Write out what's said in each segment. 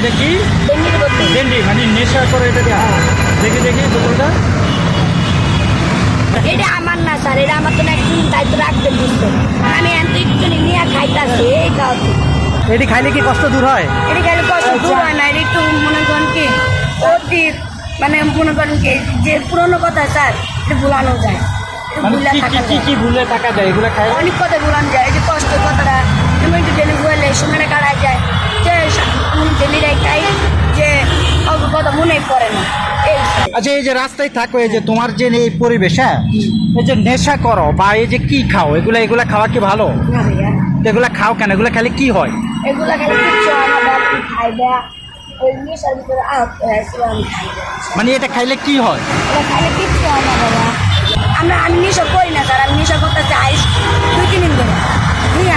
এটা কি ডেঙ্গির বোতল। ডেন্ডি মানে নেশা করে এটা দেয়া দেখি দেখি বোতলটা এটা আমার না স্যার, এটা আমার তো একদিন দায়িত্ব রাখতে দিচ্ছে। আমি এত একটু নিয়ে খাইতেছি এই খাওয়াতে। এটি খাইলে কি কষ্ট দূর হয়? এটা খাইলে কষ্ট দূর হয় না, এটা একটু মনে করেন কি অতীত, মানে মনে করেন কি যে পুরোনো কথা স্যার এটা ভুলানো যায়। এটা মানে ভুলে কি থাকা কি কি যায়। কি ভুলে টাকা দেয় এগুলো খায়? অনেক কথা ভুলানো যায়, এই যে কষ্ট কথাটা তুমি একটু ডেলি বলে সময়টা কাটা যায় যে ডেলি খাই যে অল্প কথা মনে পড়ে না এই স্যার। আচ্ছা এই যে রাস্তায় থাকো, এই যে তোমার যে এই পরিবেশ, হ্যাঁ এই যে নেশা করো বা এই যে কি খাও, এগুলা খাওয়া কি ভালো? না ভাইয়া, তো এগুলা খাও কেন? এগুলা খেলে কি হয়? এগুলা খালি কিচ্ছু হয় না, বাপি খাইবা ওই নেশার ভিতরে আহত হয়েছিল আমি খাইবা। মানে এটা খাইলে কি হয়? এটা খাইলে কিচ্ছু হয় না বাবা। আমি নেশা করি না স্যার, আমি নেশা করতে চাই 2-3 দিন ধরে।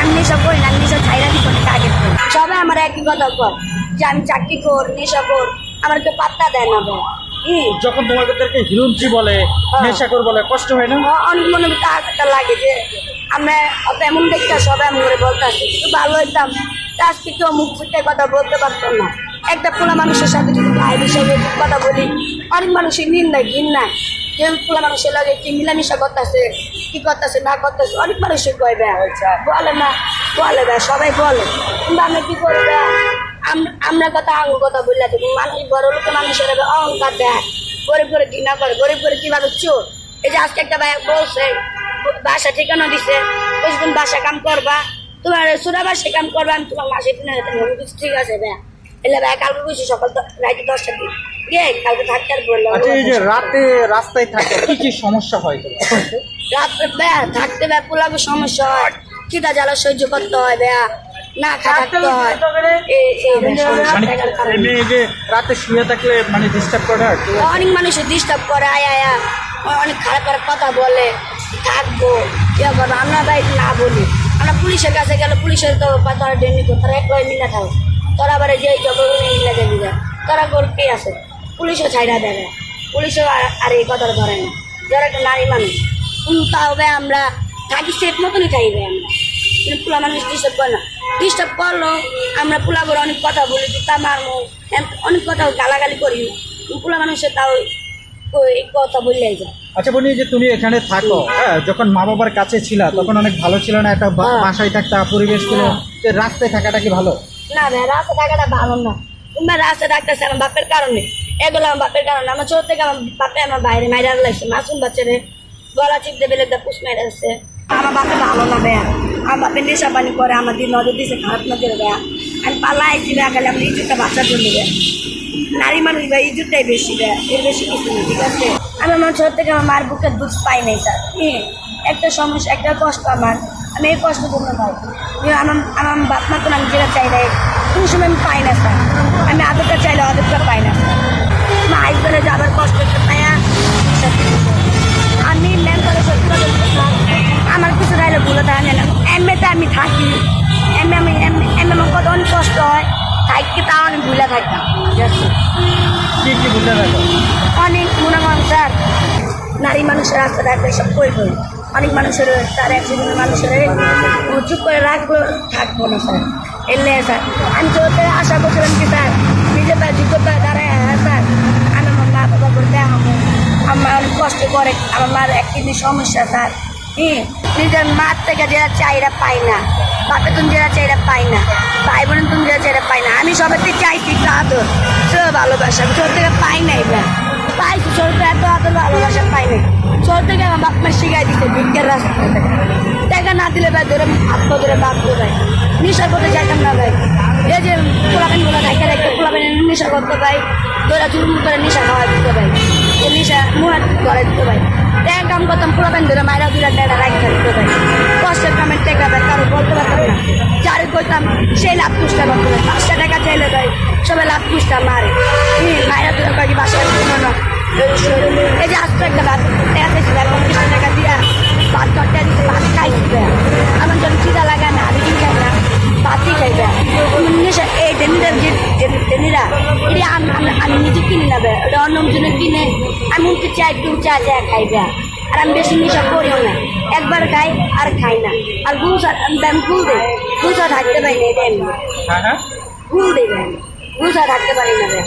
আমি নেশা করি না, আমি নেশা ছাইরা দিই আগে। সবাই আমার একই কথা কর যে আমি চাকরি কর, নেশা কর, আমার কেউ পাত্তা দেয় না ভাই। যখন তোমাদেরকে হিরুঞ্চি বলে, নেশা কর বলে, কষ্ট হয় না? অনেক মনে একটা লাগে যে আমরা অত এমন দেখতে সবাই এমন করে বলতে আসছি, কিন্তু ভালো হইতাম আজকে কেউ মুখ ফুটে কথা বলতে পারতাম না। একটা পোলা মানুষের সাথে যদি ভাই বিষয়ে কথা বলি, অনেক মানুষের নিন্দায় ঘৃণায় যে পোলা মানুষের লাগে কি মিলামিশা করতেছে, কি করতেছে না করতেছে, অনেক মানুষের কয় ব্যা বলে না, বলে ব্যা সবাই বলে, কিন্তু আমরা কি করি ব্যা আমরা কথা আঙুল কথা বললে তুমি মানুষ বড় লোকের মানুষের অহংকার দেয়, গরিব করে ঘৃণা করে, গরিব করে কিভাবে চোর। এই যে আজকে একটা ভাই বলছে বাসা ঠিকানা দিছে, ওই তুমি বাসা কাম করবা, তোমার সুরা বাসা কাম করবা, আমি তোমার মাসে কিনে ঠিক আছে ভাই, এলে ভাই কালকে বুঝছি সকাল রাতে 10টার দিন গিয়ে কালকে থাকতে আর বললাম। আচ্ছা এই যে রাতে রাস্তায় থাকে কি কি সমস্যা হয় তোমার? রাত্রে ব্যা থাকতে ব্যা পোলাবে সমস্যা হয়, খিদা জ্বালা সহ্য করতে হয় ব্যা, না থাকতে হয় মানে এই যে রাতে শুয়ে থাকলে মানে ডিস্টার্ব করে আর কি? অনেক মানুষের ডিস্টার্ব করে, আয়া অনেক খারাপ খারাপ কথা বলে, থাকবো ইয়ে করবো। আমরা ভাই না বলি, আমরা পুলিশের কাছে গেলে পুলিশের তো তোরা ডেন্ডি কর, তোরা এক মিলে থাকো, তোরা আবার যে জগৎ মিলে দেবি যায়, তোরা কে আছে পুলিশও ছাইড়া দেবে, পুলিশও আর এই কথা ধরে না, যারা একটা নারী মানুষ। তাও ভাই আমরা থাকি সেফ মতনই থাকবে, আমরা কিন্তু পোলা মানুষ ডিস্টার্ব করে না, ডিস্টার্ব করলো আমরা পোলা করে অনেক কথা বলি, জুতা মারমো, অনেক কথা গালাগালি করি, পোলা মানুষের তাও ওই কথা বললেই যায়। আচ্ছা বলি যে তুমি এখানে থাকো, হ্যাঁ যখন মা বাবার কাছে ছিলা তখন অনেক ভালো ছিল না? একটা বাসায় থাকতা, পরিবেশ ছিল, রাস্তায় থাকাটা কি ভালো? না ভাই রাস্তা থাকাটা ভালো না, তোমরা রাস্তা থাকতেছে আমার বাপের কারণে, এগুলো আমার বাপের কারণে। আমার ছোট থেকে আমার বাপে আমার বাইরে মাইরা লাগছে, মাসুম বাচ্চারে গলা চিপতে বেলে পুষ মেরে আসছে। আমার বাপে ভালো না ভাইয়া, আমার বাপের নেশা পানি করে, আমাদের নজর দিয়েছে খারাপ নজরে ভাইয়া। আমি পাল্লা আইছি ভাইয়া, খালি আমার ইজ্জতটা বাচ্চার জন্য ভাইয়া, নারী মানুষ ভাই ইজ্জতটাই বেশি ভাইয়া, এর বেশি কিছু নেই, ঠিক আছে? আমি আমার ছোট থেকে আমার মার বুকের দুধ পাই নাই স্যার, একটা সমস্যা, একটা কষ্ট আমার, আমি এই কষ্ট জন্য পাই। আমার বাপ মা তো আমি যেটা চাই না, কোনো সময় আমি পাই না স্যার, আমি আদরটা চাইলে আদরটা পাই না স্যার। মা আইসবেলে যাবার কষ্ট একটা পাইয়া আমি মেন্টালে সত্যি কথা স্যার, আমার কিছু রাইলে ভুলে থাকে না, এমএতে আমি থাকি, আমার কত অনেক কষ্ট হয়, থাকি তাও আমি ভুলে থাকতাম। কি কি বুঝতে থাকো? অনেক মনে করেন স্যার নারী মানুষের রাস্তা রাখবে সব কই করি, অনেক মানুষের তার একজনের মানুষের চুপ করে রাখবো থাকবো না স্যার। এলে স্যার আমি চলতে আশা করছিলাম কি স্যার নিজে পায়ে যুদ্ধ পায়ে দাঁড়ায়, হ্যাঁ স্যার আমি আমার মা বাবা করে দেখাবো, আমার অনেক কষ্ট করে, আমার মার এক কিডনি সমস্যা স্যার, নিজের মার থেকে যেটা চাইরা পাই না, বাপে তুমি যেটা চাইরা পাই না, ভাই বোন তুমি যেটা চাইরা পাই না, আমি সবাই চাইছি একটু আদর, সে ভালোবাসা আমি ছোট থেকে পাই নাই বা পাইছি, ছোট থেকে এত আদর ভালোবাসা পাই নাই। ছোট থেকে আমার বাপ মা শিখাই দিচ্ছে ভিক্ষের রাস্তা টাকা না দিলে ভাই ধরে হাত পা ধরে বাঁধতে ভাই, নেশার করতে চাইতাম না ভাই। এই যে পোলাবেন গুলো দেখে দেখতে পোলাবেন নেশা করতে ভাই, ধরে চুরমুর করে নেশা খাওয়া দিতে ভাই, যে নেশা মুহার ধরে দিতে ভাই, টাকা কাম করতাম পোলাবেন ধরে মায়েরা 2 টাকা রাখতে দিতে ভাই, কষ্টের কামের টাকা ভাই কারো বলতে পারতাম না, যারে করতাম সেই লাভ পুষটা করতে ভাই, 5টা টাকা চাইলে ভাই সবাই লাভ পুষটা মারে, মায়েরা ধরে কয়েক বাসায় না। এই যে আজকে একটা ভাত টাকা দিয়েছিল 50 টাকা দিয়া ভাত তরকারি দিচ্ছে, ভাত খাইছি ভাই, আমার যখন খিদা লাগে না আমি খাই না, ভাতই খাই ভাই। নেশা এই ডেনিরা যে ডেনিরা এটা আমি নিজে কিনি না ভাই, ওটা অন্য জন্য কিনে আমি উঠতে চাই একটু চা খাই ভাই, আর আমি বেশি নেশা করিও না, একবার খাই আর খাই না। আর গুলসা আমি ফুল দেয়, গুলসা থাকতে পাই না, এটা এমনি হ্যাঁ হ্যাঁ ফুল দেয় ভাই, রোজা থাকতে পারি না রে।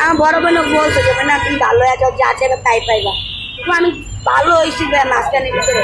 আমার বড় বোনও বলছে যে না তুমি ভালো আছো, যা আছে তাই পাইবা। তো আমি ভালো হয়েছি মাঝখানের ভিতরে।